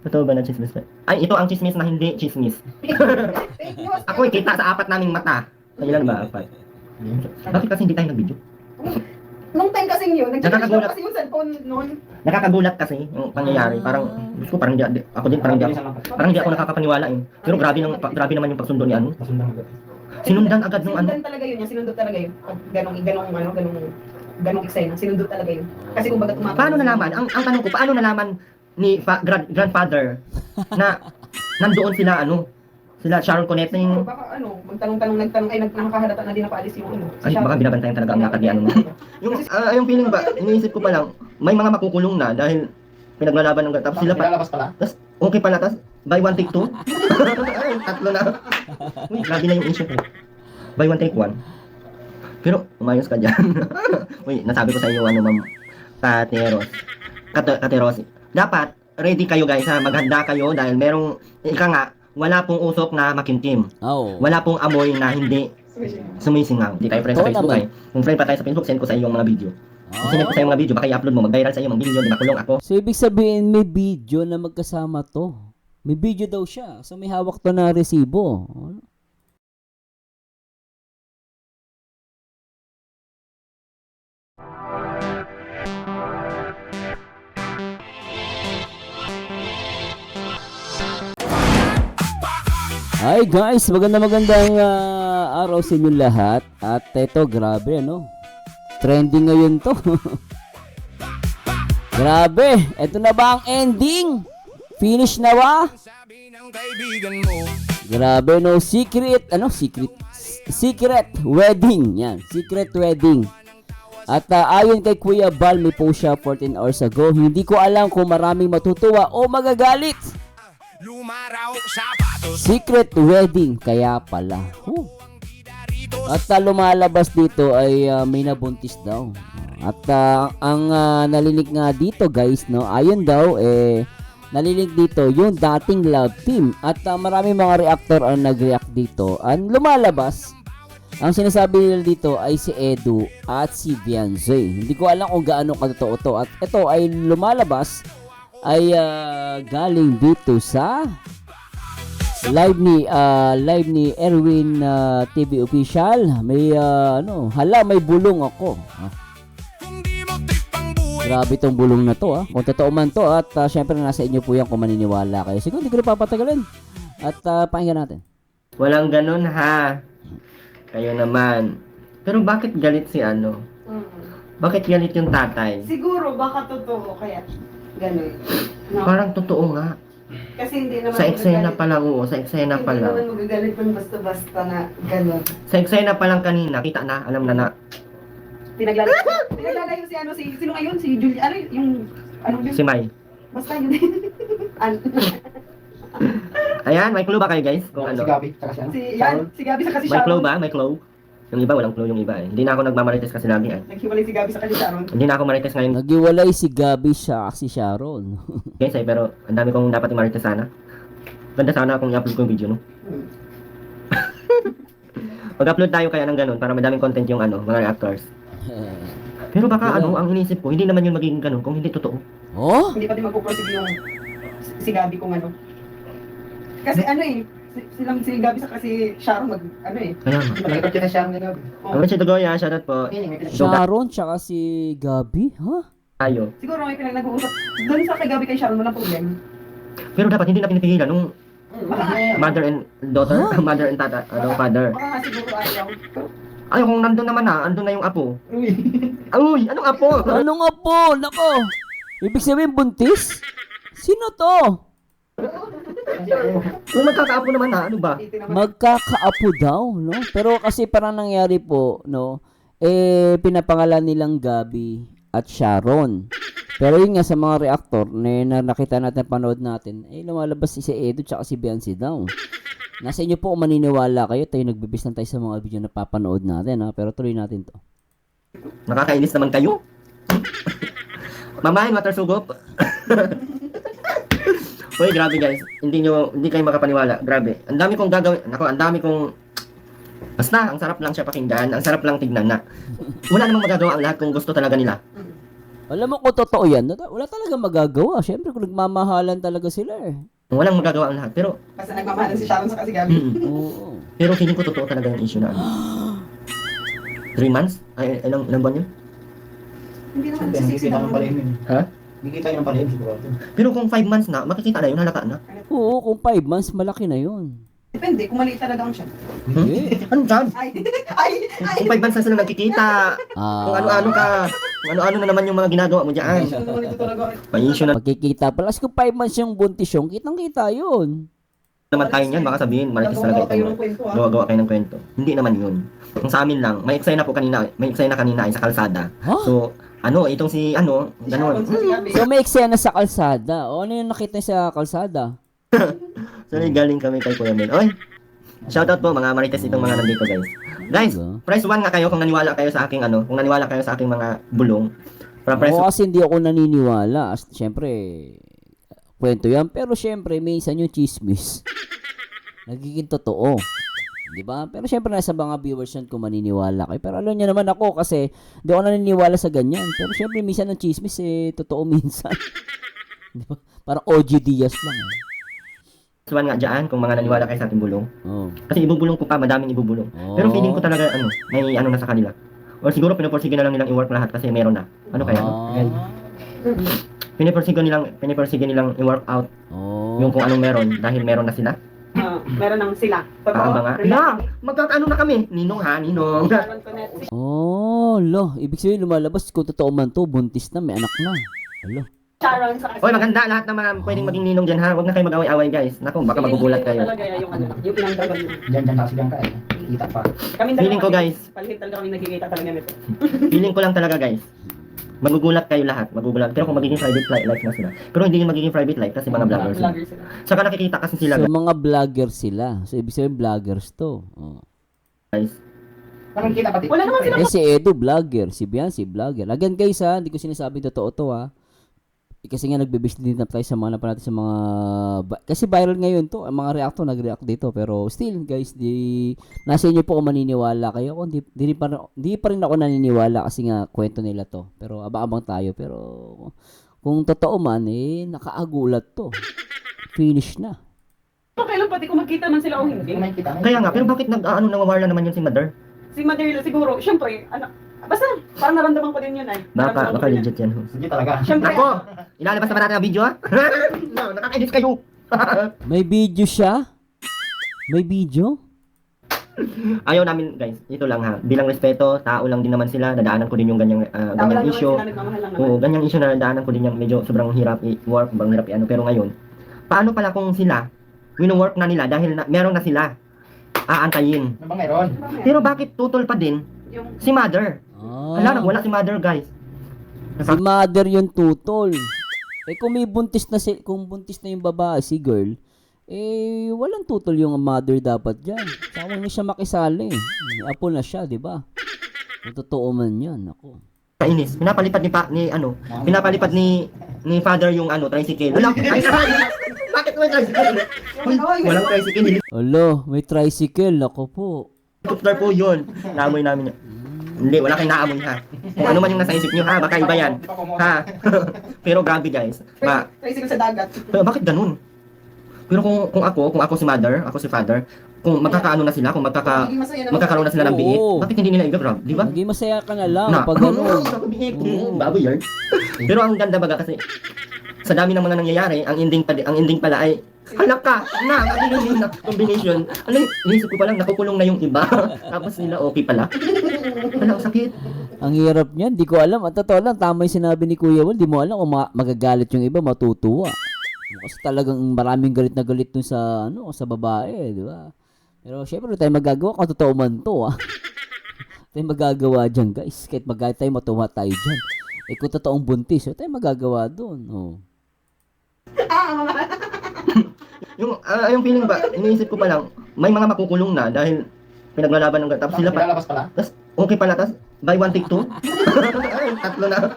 Totoo ba na chismis? Ay, ito ang chismis na hindi chismis. Fake news. Ako kita sa apat naming mata. Ay, ilan ba? Apat. Bakit kasi hindi tayo nag-video? Nung time kasing yun, Nakakagulat. kasi yung cellphone noon. Nakakagulat kasi yung pangyayari. Parang, gusto ko parang ako din parang hindi ako nakakapaniwala eh. Pero grabe naman yung pagsundo ni ano. Sinundan agad nung ano. Sinundan talaga yun, sinundot talaga yun. Pag ganong eksena, sinundot talaga yun. Kasi kumbaga tumatawag. Paano nalaman? Ang tanong ko, paano nalaman ni grandfather na nandoon sila sila Sharon Cuneta Siguro yung baka nagtanong, ay nakakahalata na din na paalis yung ano. ay baka binabantayan talaga ang lakad ni ano. Yung feeling ba, iniisip ko pa lang, may mga makukulong na dahil pinaglalaban ng tapos sila pa. Lalabas pala. Tapos okay pala, tapos buy one take two. Ay, tatlo na. Uy, grabe na yung issue ko. Buy one take one. Pero umayos ka dyan. Uy, nasabi ko sa iyo ma'am Kateros. Dapat ready kayo guys ha, maghanda kayo dahil merong wala pong usok na makimkim. Oh. Wala pong amoy na hindi sumisingaw. Hindi kayo friend sa Oo Facebook naman. Kung friend pa tayo sa Facebook, send ko sa iyo yung mga video. Kung send ko sa iyo mga video, baka i-upload mo, mag-viral sa iyo, mag-billion, di makulong ako. So, ibig sabihin, may video na magkasama to. May video daw siya. So, may hawak to na resibo. Hi guys, magandang araw sa inyo lahat. At ito, grabe trending ngayon to. Grabe, ito na ba ang ending? Finish na ba? Grabe secret wedding. Yan, secret wedding. At ayon kay Kuya Bal, may post siya 14 hours ago. Hindi ko alam kung maraming matutuwa o magagalit. Secret wedding, kaya pala. At lumalabas dito ay may nabuntis daw. At ang nalinig nga dito guys, ayon daw nalinig dito yung dating love team. At marami mga reactor ang nag-react dito. Ang lumalabas, ang sinasabi nila dito ay si Edu at si Beyonce. Hindi ko alam kung gaano katotoo to. At ito ay lumalabas ay galing dito sa live ni Erwin TV official. May may bulong ako. Grabe tong bulong na to kung totoo man to. At syempre nasa inyo po yan kung maniniwala kayo. Siguro hindi ko na papatagalin. At pakinggan natin. Walang ganun ha. Kayo naman. Pero bakit galit si Bakit galit yung tatay? Siguro baka totoo kaya ganun. No? Parang totoo nga. Kasi hindi naman Sa eksena pa lang, sa eksena pa Hindi lang. naman magagalit ng basta-basta na ganun. Sa eksena pa lang kanina, kita na, alam na. Pinaglalayo sino ngayon? Si Julia, yun? Si Mai. Basta yun. Ayan, may clue ba kayo guys? Kung Si Gabi, tsaka siya. si Gabi sa kasi May clue Sharon. ba? May clue? Yung iba, walang clue yung iba eh. Hindi na ako nagmamarites kasi lagi eh. Naghiwalay si Gabi sa kasi Sharon. Hindi na ako marites ngayon Nagiwalay si Gabi siya si Sharon. guys eh, pero ang dami kong dapat i-marites sana. Ganda sana kung i-upload ko yung video, no? Mag-upload tayo kaya ng ganun para madaming content yung mga reactors. Pero baka ang inisip ko, hindi naman yun magiging ganun kung hindi totoo. Oh? Hindi pa din magpo-proceed yung si Gabi kung ano. Kasi si Gabi sa kasi Sharon Kaya nga. Malapit ka na siya ni Gabi. Ang Richie Dogoya, shoutout po. Sharon tsaka si Gabi? Ha? Tayo. Siguro may pinag-uusap. Doon sa kay Gabi kay Sharon, walang problema. Pero dapat hindi na pinipigilan nung Baka, mother and daughter, mother and father. baka nga siguro ayaw. Ay, kung nandun naman andun na yung apo. Uy, anong apo? Ano nga po? Nako! Ibig sabihin buntis? Sino to? Kung magkakaapo naman ano ba? Magkakaapo daw, no? Pero kasi parang nangyari po, pinapangalan nilang Gabi at Sharon. Pero yun nga sa mga reactor na nakita natin, panood natin, lumalabas si Edu tsaka si Beyonce daw. Nasa inyo po kung maniniwala kayo, tayo nagbibis lang tayo sa mga video na papanood natin, pero tuloy natin to. Nakakainis naman kayo. Mamahin, water sugop. Uy, grabe guys. Hindi kayo makapaniwala. Grabe. Ang dami kong gagawin. Ang dami kong basta, ang sarap lang siya pakinggan. Ang sarap lang tignan na. Wala namang magagawa ang lahat kung gusto talaga nila. Alam mo kung totoo yan, wala talaga magagawa. Siyempre kung nagmamahalan talaga sila eh. Walang magagawa ang lahat. Pero, Kasi nagmamahalan si Sharon sa si Gabi. Oo. pero feeling ko totoo talaga yung issue na ano. 3 months? Ay, ilang buwan yun? Hindi naman Hindi nagsisisi kita na ng palihim yun. Ha? Hindi kita yung palihim siguro. Pero kung 5 months na, makikita na yun, halata na. Oo, kung 5 months, malaki na yun. Depende, kung maliit talaga ang siya. Hindi. Anong job? Ay, Kung 5 months na sila nagkikita, kung ano-ano ka, kung ano-ano na naman yung mga ginagawa mo dyan. Ano naman ito talaga? Pa-issue na Pagkikita pala. Kasi kung 5 months yung buntis yung, kitang-kita yun. naman tayo niyan, baka sabihin, marites talaga kayo ito. ng kwento, ah. Gawa-gawa kayo ng kwento. Hindi naman yun. Kung sa amin lang, may eksena kanina ay sa kalsada. Ha? So, itong si, Si ganon. Sharon sa si Gabi. So may eksena sa kalsada. O ano yung nakita niya sa kalsada? So, galing kami kay Kuya Mel. Oy, shoutout po mga marites itong mga nandito guys. Guys, press 1 nga kayo kung naniwala kayo sa aking kung naniwala kayo sa aking mga bulong. Para press Oo, kasi hindi ako naniniwala. Siyempre, kwento yan. Pero siyempre, minsan yung chismis. Nagiging totoo. Di ba? Pero siyempre, nasa mga viewers yan kung maniniwala kayo. Pero alam niyo naman ako kasi hindi ako naniniwala sa ganyan. Pero siyempre, minsan yung chismis, totoo minsan. Di ba? Parang OG Diaz lang. 1 nga dyan kung mga naniwala kayo sa ating bulong. Oh. Kasi ibubulong ko pa, madaming ibubulong. Oh. Pero feeling ko talaga, may na sa kanila. Or siguro pinaporsige na lang nilang i-work lahat kasi meron na. Ano kaya? Pinaporsige nilang i-work out Oh. yung kung anong meron dahil meron na sila. Meron ng sila. Paamba nga. Yeah, magkakaano na kami. Ninong ha, ninong. Sharon Connect. Oh, lo. Ibig sabihin lumalabas kung totoo man to, buntis na, may anak na. Alo. Sharon sa Oy, maganda lahat ng mga pwedeng maging ninong dyan ha. Huwag na kayo mag-away-away guys. Naku, baka magugulat kayo. Talaga yung yung inang dragon. Diyan kasi diyan ka eh. Kita pa. Kami Feeling ko, guys. Palihit talaga kami nagkikita talaga nito. Feeling ko lang talaga guys. Magugulat kayo lahat. Magugulat. Pero kung magiging private life na sila. Pero hindi yung magiging private life kasi mga vloggers sila. Vlogger sila. Saka nakikita kasi sila So, mga vlogger sila. So, ibig sabihin vloggers to. Oh. guys. Nakikita pati. Wala naman sila. Eh, si Edo, vlogger. Si Biancy, vlogger. Again, guys, ha, hindi ko sinasabing totoo to, ha. Kasi nga nagbe-base din na tayo sa mga natin sa mga kasi viral ngayon to, ang mga reactor nag-react dito, pero still guys, nasa inyo po kung maniniwala kayo. Kung di pa rin ako naniniwala kasi nga kwento nila to. Pero abang-abang tayo, pero kung totoo man nakaagulat to. Finish na. Kailan pati kung magkita man sila o hindi. Hindi nakikita. Kaya nga, pero bakit nangawarla naman yun si Mother? Si Madeira siguro, syempre, basta parang naramdaman ko din yun ay. Baka Naramdaman ko din legit yan. Sige talaga. Syempre, Nako! Ilalabas na ba natin ang video ha? No, nakaka-edit kayo! May video siya? May video? Ayaw namin guys, ito lang ha. Bilang respeto, tao lang din naman sila. Nadaanan ko din yung ganyang, tama lang ganyang naman issue. sila, nagmamahal lang naman. Oo, ganyang issue na nadaanan ko din yung medyo sobrang hirap i-work, sobrang hirap i-ano. Pero ngayon, paano pala kung sila, wino-work na nila dahil meron na sila aantayin. Ano ba meron? Pero bakit tutol pa din Yung si Mother? Wala, wala si Mother guys. Si mother yung tutol. Eh kung may buntis na kung buntis na yung babae, si girl, walang tutol yung mother dapat diyan. Tsaka huwag na siya makisali. May apo na siya, di ba? Kung totoo man yan, ako. Kainis. Pinapalipad ni Father yung tricycle. Wala, ay, bakit may tricycle? Uy, walang tricycle. Alo, may tricycle, ako po. Helicopter po yun. Naamoy namin yun. Hindi, wala kayong naamoy ha. Kung ano man yung nasa isip nyo ha, baka iba yan. Ha? Pero grabe guys. tricycle sa dagat. Pero bakit ganun? Pero kung ako si Mother, ako si Father, kung magkakaano na sila, kung Magiging masaya naman. magkakaroon na sila ng biik, Oo. bakit hindi nila i-grab, di ba? Maging masaya ka na lang Na, pag ano. baboy yan. Pero ang ganda baga kasi sa dami ng mga nangyayari, ang ending pala ay halak ka na, combination. Ano, inisip ko pa lang, nakukulong na yung iba. Tapos nila okay pala. Wala, sakit. Ang hirap niyan, di ko alam. At totoo lang, tama yung sinabi ni Kuya Wal, di mo alam kung magagalit yung iba, matutuwa. Kasi talagang maraming galit na galit dun sa sa babae, di ba? Pero syempre, tayo magagawa kung totoo man to, tayo magagawa dyan, guys. Kahit magalit tayo, matuwa tayo dyan. Kung totoong buntis, tayo magagawa dun. Oh. Yung feeling ba, iniisip ko pa lang, may mga makukulong na dahil pinaglalaban ng tapos sila pa. Pinalabas pala. Tapos okay pala, tapos buy one take two. Tatlo na.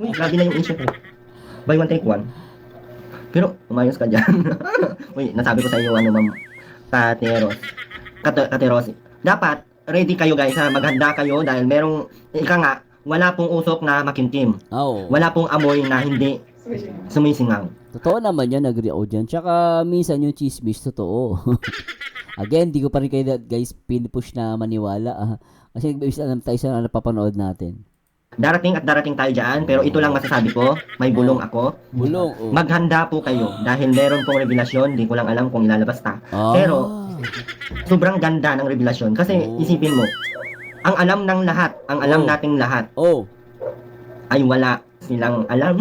Uy, grabe na yung issue ko. Buy one take one. Pero umayos ka dyan. Uy, nasabi ko sa iyo ma'am Kateros. Dapat ready kayo guys ha, maghanda kayo dahil merong wala pong usok na makintim. Oo. Wala pong amoy na hindi sumisingaw. Totoo naman yan, agree ako dyan. Tsaka minsan yung chismis, totoo. Again, di ko pa rin kayo guys pinupush na maniwala. Kasi ibig alam tayo sa napapanood natin. Darating at darating tayo dyan, pero ito lang masasabi ko, may bulong ako. Bulong. Oh. Maghanda po kayo dahil meron pong revelasyon, di ko lang alam kung ilalabas ta. Ah. Pero, sobrang ganda ng revelasyon kasi Oh. isipin mo, ang alam ng lahat, ang alam Oh. nating lahat Oh. ay wala silang alam.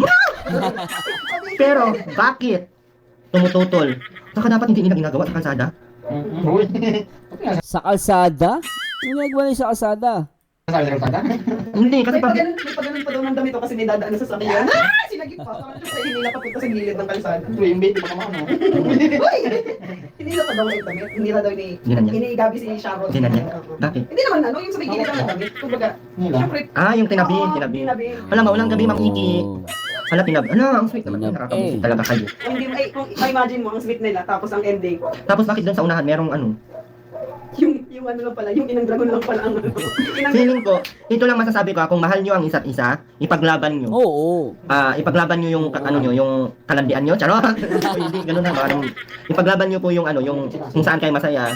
Pero, bakit tumututol? Saka dapat hindi nila ginagawa sa kalsada. Uy. Sa kalsada? Ano ginagawa niya sa kalsada? Sabi ng tanda. Hindi, kasi pag... May pagano'n pa daw ng damit kasi may dadaan na sa sakyan. Sinagip pa. Parang sa hinila pa punta sa gilid ng kalsada. Uy, yung baby pa kamao, no? Uy! Hinila pa daw ng damit. Hinila daw Ginanya. inigabi si Sharon. Ginanya. Oo. Bakit? Hindi naman yung sa may gilid ng damit. Kumbaga, Nila. syempre. Yung tinabi, oo, tinabi. tinabi. Alam mo, ulang gabi, makiki. Oh. Hala, tinabi. Ang sweet naman. Tinabi. Nakakabusit talaga kayo. Kung hindi, kung imagine mo, ang sweet nila, tapos ang ending, Tapos bakit doon sa unahan, merong ano? yung ano lang pala, yung inang dragon lang pala ang ano. Feeling ko, ito lang masasabi ko, kung mahal nyo ang isa't isa, ipaglaban nyo. Oo. Ipaglaban nyo yung ano nyo, yung kalandian nyo, charot. O, hindi ganoon na parang ipaglaban nyo po yung ano, yung kung saan kayo masaya.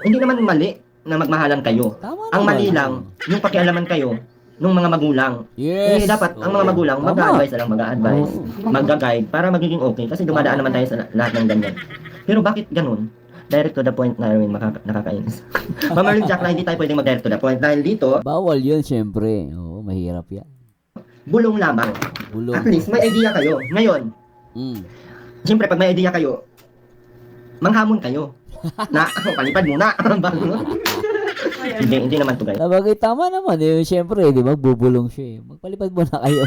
Hindi naman mali na magmahalan kayo. Tama Ang naman. mali lang, yung pakialaman kayo nung mga magulang. Yes. Dapat ang mga Oo. magulang Tama. mag-a-advise na lang, mag-a-advise, mag-guide para magiging okay kasi dumadaan naman tayo sa lahat ng ganyan. Pero bakit ganun? Direct to the point na rin nakakainis. Ma'am Marlene Jack na hindi tayo pwedeng mag-direct to the point dahil dito, Bawal yun, syempre. Oo, mahirap yan. bulong lamang. Bulong. At least may idea kayo. Ngayon, Mm. siyempre pag may idea kayo, manghamon kayo. Na, palipad muna. Hindi naman to guys. Sabagay, tama naman. Siyempre, di ba, bubulong siya eh. Magpalipad muna kayo.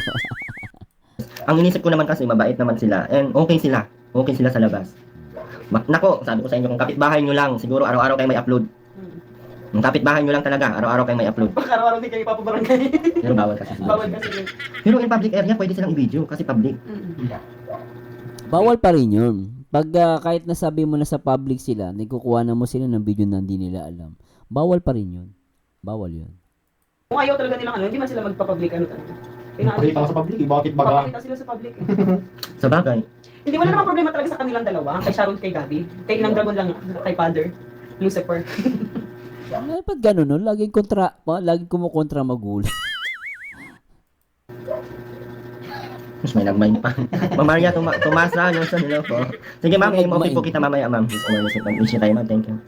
Ang inisip ko naman kasi, mabait naman sila. And okay sila. Okay sila sa labas. Nako, sabi ko sa inyo, kung kapitbahay nyo lang, siguro araw-araw kayo may upload. Kung kapitbahay nyo lang talaga, araw-araw kayo may upload. Baka araw-araw din kayo ipapabarangay. Pero bawal kasi. Bawal kasi yun. Pero in public area, pwede silang i-video kasi public. Bawal pa rin yun. Pag kahit nasabi mo na sa public sila, nagkukuha na mo sila ng video na hindi nila alam. Bawal pa rin yun. Bawal yun. Kung ayaw talaga nilang ano, hindi man sila magpapublic ano talaga. Pakita ko sa public, bakit baga? Papakita sila sa public. Sa bagay. Hindi wala namang problema talaga sa kanilang dalawa. Kay Sharon, kay Gabi. Kay Inang Dragon lang, kay Father. Lucifer. Pag gano'n, no? Laging kumukontra magulang. Mas may nagmind pa. Ma'am Maria, tumasa ano sa nila po. Sige ma'am, okay po kita mamaya ma'am. Wish tayo ma'am, thank you.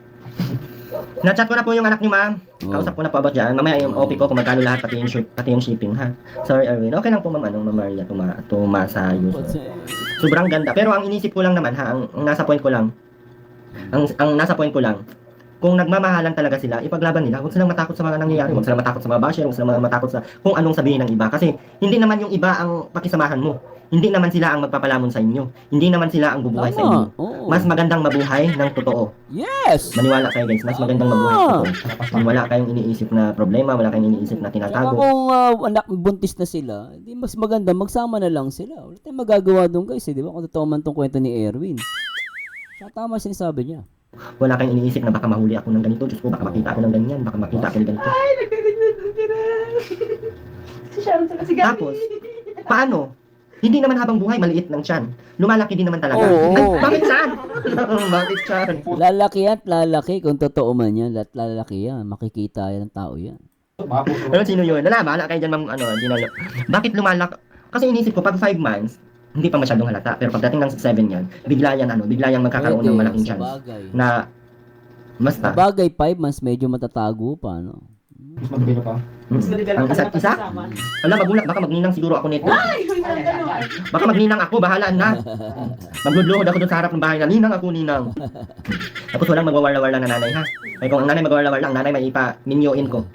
Na-chat ko na po yung anak niyo ma'am. Kausap ko na po about dyan. Mamaya yung OP ko kung magkano lahat pati yung shipping ha. Sorry Erwin. Okay lang po ma'am, Ma'am Maria, tumasa user. Sobrang ganda. Pero ang inisip ko lang naman ha, ang nasa point ko lang. Ang nasa point ko lang. Kung nagmamahalan talaga sila, ipaglaban nila. Huwag silang matakot sa mga nangyayari. Huwag silang matakot sa mga basher. Huwag silang matakot sa kung anong sabihin ng iba. Kasi hindi naman yung iba ang pakisamahan mo. Hindi naman sila ang magpapalamon sa inyo. Hindi naman sila ang bubuhay sa inyo. Oo. Mas magandang mabuhay ng totoo. Yes! Maniwala kayo guys. Mas magandang mabuhay ng totoo. Wala kayong iniisip na problema. Wala kayong iniisip na Saka tinatago. kung anak buntis na sila, di mas maganda magsama na lang sila. Wala tayong magagawa doon guys, di ba? Kung totoo man tong kwento ni Erwin. Saka tama sinasabi niya. Wala kayong iniisip na baka mahuli ako ng ganito. Diyos ko, baka makita ako ng ganyan. Baka makita ako ng ganito. Ay, nagkarinig na. Si Sharon saka si Gabi. Tapos, paano? Hindi naman habang buhay, maliit ng tiyan. Lumalaki din naman talaga. Oo. Ay, bakit tiyan? Bakit tiyan? Lalaki at lalaki, kung totoo man yan, lalaki yan. Makikita yan ng tao yan. Pero sino yun? Wala, bahala kayo dyan, ma'am, Ginalo. Bakit lumalaki? Kasi inisip ko, pag 5 months, hindi pa masyadong halata. Pero pagdating ng 7 yan, bigla yan magkakaroon ng malaking chance. Sabagay. Na, basta, Sabagay, 5 months, medyo matatago pa, no? Mas madubilo pa. Mas ang ma-develop isa't talaga isa, kasama. wala, magulat, baka magninang siguro ako nito. Ay, yung isang gano'n. Baka magninang ako, bahala na. Magluluhod ako doon sa harap ng bahay na, ninang ako, ninang. Tapos walang magwawala-wala na nanay, ha? Ay, kung ang nanay magwawala-wala, ang nanay may ipa-minyoin ko.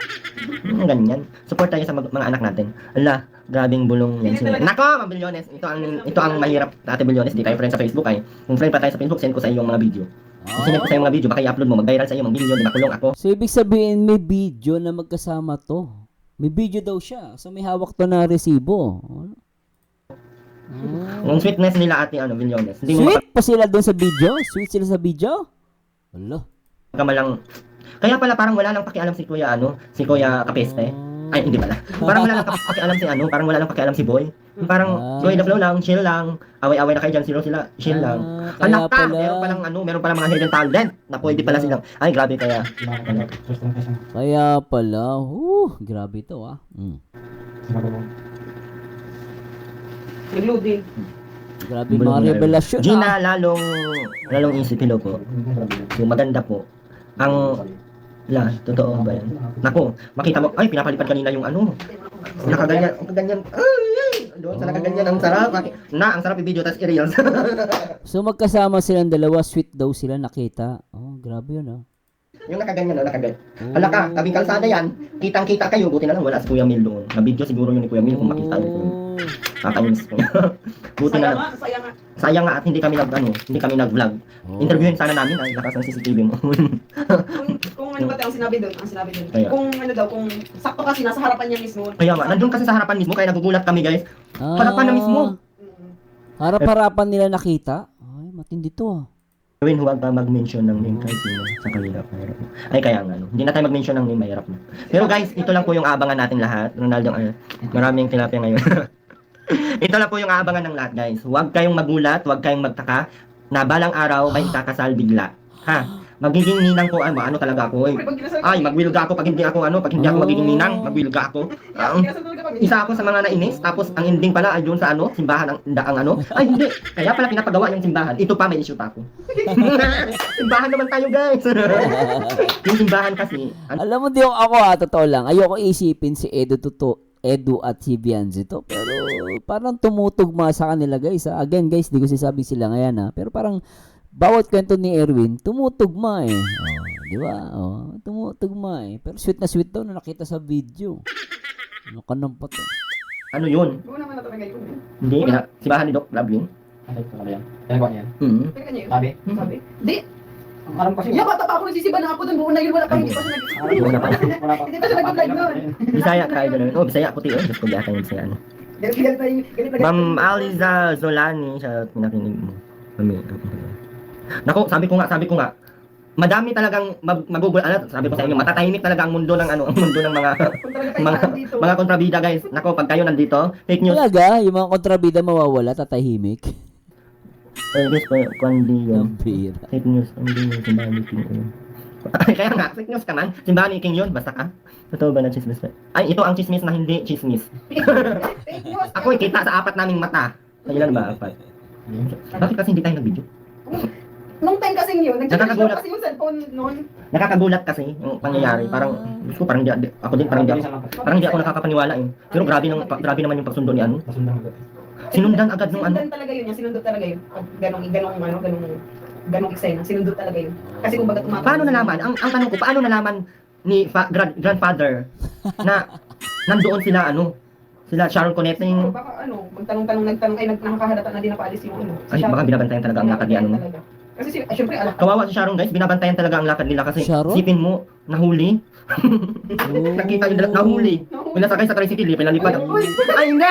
Ganyan. Support tayo sa mga anak natin. Ala, grabing bulong yan. Nako, Ma'am Bilyones, ito ang mahirap, Ate Bilyones, di tayo friend sa Facebook ay. Kung friend pa tayo sa Facebook, send ko sa iyo yung mga video. Send ko sa iyo mga video, baka i-upload mo, mag-viral sa iyo, mag-billion, di ba kulong ako? So, ibig sabihin, may video na magkasama to. May video daw siya. So, may hawak to na resibo. Yung sweetness nila Ate Bilyones. Hindi mo Sweet pa sila doon sa video? Sweet sila sa video? Wala. makamalang. Kaya pala parang wala nang pakialam si Kuya Kapeste. Ay, hindi pala. Parang wala lang pakialam si ano, parang wala lang pakialam si Boy. Parang go with the flow lang, chill lang. Away-away na kayo dyan, sila, chill lang. Kaya Anak ka, pala. meron palang mga hidden talent na pwede pala silang, ay grabe kaya. Kaya pala. Grabe to ah. Nag-loading. Grabe mga revelasyon. Gina, lalong isip, hello po. Yung maganda po, ang, totoo ba yan? Naku, makita mo, ay, pinapalipad kanina yung ano. Nakaganyan, doon sa nakaganyan, ang sarap. Ang sarap i-video, tas i-reels. So magkasama silang dalawa, sweet daw sila nakita. Oh, grabe yun ah. Yung nakaganyan, Hala ka, tabing kalsada yan, kitang-kita kayo, buti na lang wala si Kuya Mil doon. Na-video siguro yun ni Kuya Mil kung makita niyo. Kakainis ko. Buti na lang. Sayang nga at hindi kami nag-vlog. Interviewin sana namin ay lakas ng CCTV mo. Kung ano ba tayo ang sinabi doon, Kaya. Kung ano daw, kung sakto kasi nasa harapan niya mismo. Kaya nga, nandun kasi sa harapan mismo, kaya nagugulat kami guys. Harapan na mismo. Harap-harapan nila nakita. Ay, matindi to ah. Gawin, huwag pa mag-mention ng name kahit sino sa kanila. Ay, kaya nga, hindi na tayo mag-mention ng name, mahirap na. Pero guys, ito lang po yung abangan natin lahat. Ronaldo, maraming tilapia ngayon. Ito lang po yung abangan ng lahat, guys. Huwag kayong magulat, huwag kayong magtaka na balang araw may ikakasal bigla. Ha? Magiging ninang ko, ano talaga ako, Ay, magwilga ako pag hindi ako magiging ninang, magwilga ako. Isa ako sa mga nainis, tapos ang ending pala ay doon sa simbahan ang ano. Ay, hindi. Kaya pala pinapagawa yung simbahan. Ito pa may issue pa ako. Simbahan naman tayo, guys. Yung simbahan kasi, Alam mo di ako totoo lang. Ayoko isipin si Edu at si Bianzi to. Pero parang tumutugma sa kanila guys. Again guys, di ko sinasabi sila ngayon pero parang bawat kwento ni Erwin, tumutugma eh. Di ba? Tumutugma eh. Pero sweet na sweet daw na nakita sa video. Ano ka nang pato? ano yun? Oo naman na talaga yun. Hindi, simbahan ni Doc Lablin. Ano talaga yan? Ginagawa niya yan? Teka niya yun. Sabi? Sabi? Di. Ang alam kasi. Yung bata pa ako nagsisiba na ako doon. Buo na yun. Wala pa. Hindi pa siya Wala pa. Wala pa. Hindi pa siya nag-live doon. Bisaya kayo ganun. Oh, Bisaya puti oh. Diyos ko biyakan yung Bisaya. Galit. Ma'am Aliza Zolani, siya pinakinig mo. Nako, sabi ko nga, madami talagang sabi ko sa inyo, matatahimik talaga ang mundo ng ang mundo ng mga kontrabida guys. Nako, pag kayo nandito, fake news. Talaga, yung mga kontrabida mawawala, tatahimik. Guys, kundi yun. Ang pira. Fake news, hindi yun, simbahan ni King yun. Kaya nga, fake news ka man. Simbahan ni King yun, basta ka. Totoo ba na chismis? Ay, ito ang chismis na hindi chismis. Ako kita sa 4 naming mata. Ilan ba? 4. Bakit kasi hindi tayo nag-video? Nung time kasing yun, Nakakagulat. kasi yung cellphone noon. Nakakagulat kasi yung pangyayari. Parang, gusto ko parang parang di ako nakakapaniwala eh. Pero grabe naman yung pagsundo ni ano. Sinundan agad nung ano. Sinundan talaga yun. Sinundot talaga yun. Ganong eksena. Sinundot talaga yun. Kasi kumbaga tumatawag. Paano nalaman? Ang tanong ko, paano nalaman ni grandfather na nandoon sila sila Sharon Connecting. Baka nagtanong, ay nakakahalata na din napaalis yung Ay, baka binabantayan talaga ang lakad ni ano. Kasi syempre, Kawawa si Sharon guys, binabantayan talaga ang lakad nila kasi Sharon? sipin mo, nahuli. Nakita yung nahuli. Pinasakay sa tricycle, pinalipad. Ay, hindi!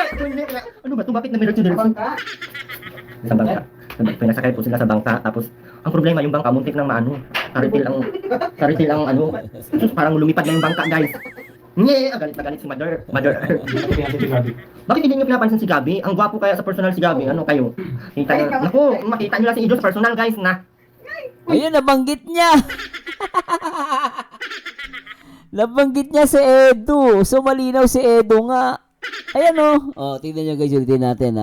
Ano ba ito? Bakit namirit yung direction? Sa bangka. Pinasakay po sila sa bangka. Tapos, ang problema, yung bangka, muntik nang Karitil ang parang lumipad na yung bangka, guys. Nye! Galit na galit si Mother. Bakit hindi nyo pinapansin si Gabi? Ang gwapo kaya sa personal si Gabi. Ano kayo? Makita nyo lang si Ido sa personal, guys, na. Ayun, nabanggit niya. Nabanggit niya si Edu. So, malinaw si Edu nga. Ayan tignan nyo guys, ulitin natin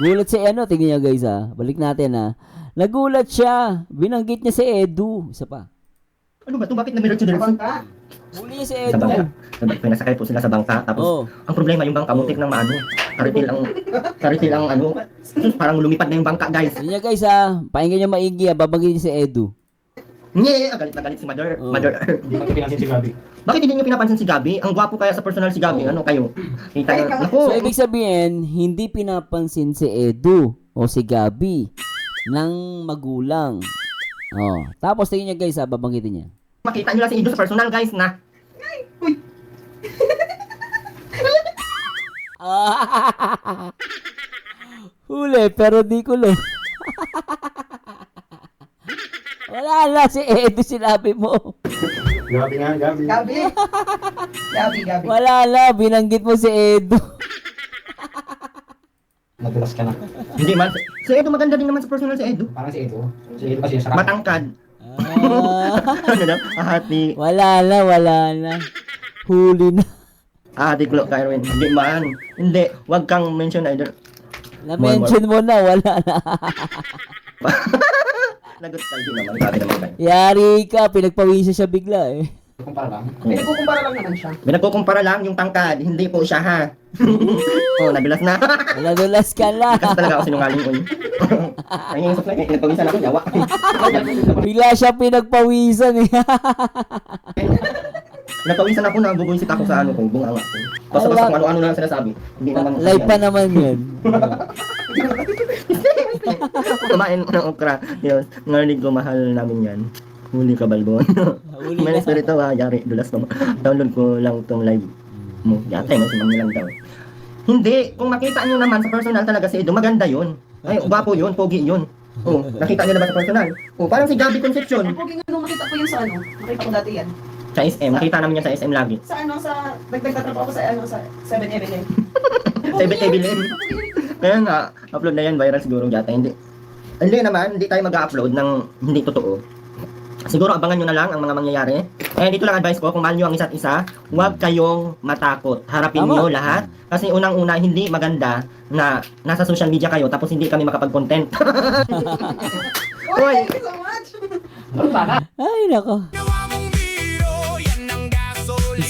Gulat si tignan nyo guys Balik natin Nagulat siya. Binanggit niya si Edu. Isa pa. Ano ba ito? Bakit namirit yung direction? Huli niya si Sa Edu. bangka. Pinasakay po sila sa bangka. Tapos, ang problema, yung bangka, muntik nang Karitil ang parang lumipad na yung bangka, guys. Yun niya guys Pakinggan niyo maigi Babanggitin niya si Edu. Nye! Galit na galit si Mother. Hindi natin pinansin si Gabi. Bakit hindi nyo pinapansin si Gabi? Ang gwapo kaya sa personal si Gabi. Ano kayo? Kita nyo. So, ibig sabihin, hindi pinapansin si Edu o si Gabi ng magulang. Tapos tingin niya guys babanggitin niya. Makita nyo lang si Ido sa personal, guys, na. Huli, pero di kulo. Wala na si Edu, sinabi mo. Gabi nga, Gabi. Gabi. Gabi. Wala na, binanggit mo si Edo. Nadulas ka na. Hindi man. Si Edo maganda din naman sa personal si Edo. Parang si Edo. Si Edo kasi sa Matangkad. Ah, Ano daw? Ahati. wala na. Huli na. Ahati Klo Kyrwin. Hindi man. Hindi. Wag kang mention either. Na-mention mo na, wala na. Lagot tayo din naman. Sabi naman kayo. Yari ka, pinagpawisa siya bigla eh. Kumpara lang. Pinagkukumpara lang naman siya. Pinagkukumpara lang yung tangkad. Hindi po siya ha. Oh, nadulas na. Nadulas ka na. Kasi talaga ako sinungaling ko. Ay, yung supply. Pinagpawisan ako. Yawa. Bigla siya pinagpawisan eh. Nagpawisan ako na bubuisit ako sa ano ko. Bunganga ko. Basta kung ano-ano na lang sinasabi. Hindi naman. Live pa naman yan. Kumain ng okra. Yun. Narinig ko mahal namin yan. Huli ka, Balbon. Huli May na. spirito ha. Yari. Dulas ko. Download ko lang tong live mo. Yate. Masimang nilang daw. Hindi. Kung makita nyo naman sa personal talaga si Edo, maganda yun. Ay, gwapo yun. Pogi yun. Oh, nakita nyo na ba sa personal? Oh, parang si Gabi Concepcion. Ang pogi nga nung makita ko yun sa ano. Nakita ko dati yan. Sa SM. Nakita namin yan sa SM lagi. Sa ano, sa... Nagtatrapo ako sa ano, sa 7-Eleven. Sa Evelyn. Kaya nga, upload na yan, viral siguro yata. Hindi naman, hindi tayo mag-upload ng hindi totoo. Siguro abangan nyo na lang ang mga mangyayari. Dito lang advice ko, kung mahal nyo ang isa't isa, huwag kayong matakot. Harapin Tama. nyo lahat. Kasi unang-una, hindi maganda na nasa social media kayo tapos hindi kami makapag-content. Uy, thank you so much! Ay, nako.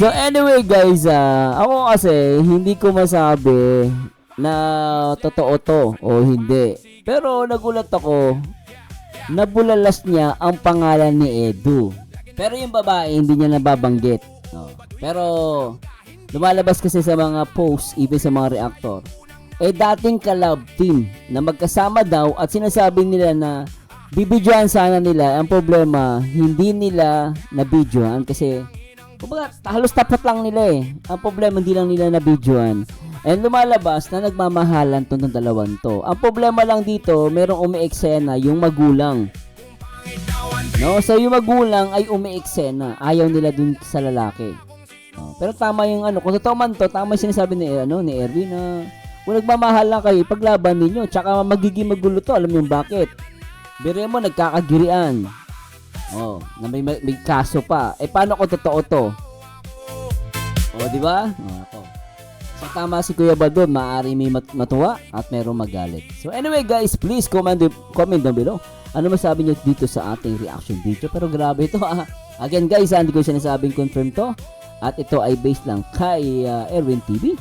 So anyway guys, ako kasi hindi ko masabi na totoo to o hindi. Pero nagulat ako, nabulalas niya ang pangalan ni Edu. Pero yung babae hindi niya nababanggit. No. Pero lumalabas kasi sa mga posts, even sa mga reactor, dating ka-love team na magkasama daw at sinasabi nila na bibidyoan sana nila. Ang problema, hindi nila nabidyoan kasi kumbaga, halos tapat lang nila eh. Ang problema, hindi lang nila nabidyoan. And lumalabas na nagmamahalan to ng dalawang to. Ang problema lang dito, merong umiiksena yung magulang. No, so yung magulang ay umiiksena. Ayaw nila dun sa lalaki. No, pero tama yung ano, kung totoo man to, tama yung sinasabi ni Erwin na kung nagmamahal lang kayo, paglaban ninyo. Tsaka magiging magulo to, alam niyo bakit? Bire mo, nagkakagirian. Oh, na may kaso pa. Paano kung totoo to? Oh, di ba? Ako. So, tama si Kuya Balbon, maaari may matuwa at merong magalit. So, anyway guys, please comment down below. Ano masabi niyo dito sa ating reaction video? Pero grabe ito Again guys, hindi ko sinasabing confirm to. At ito ay based lang kay Erwin TV.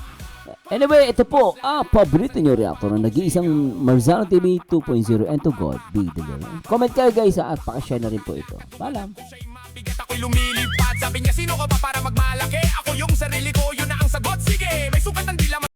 Anyway, ito po paborito nyo reactor na nag-iisang Marzano TV 2.0 and to God be the glory. Comment kayo guys at pakishare na rin po ito. Paalam! Bigat ako'y lumilipad, sabi niya sino ka ba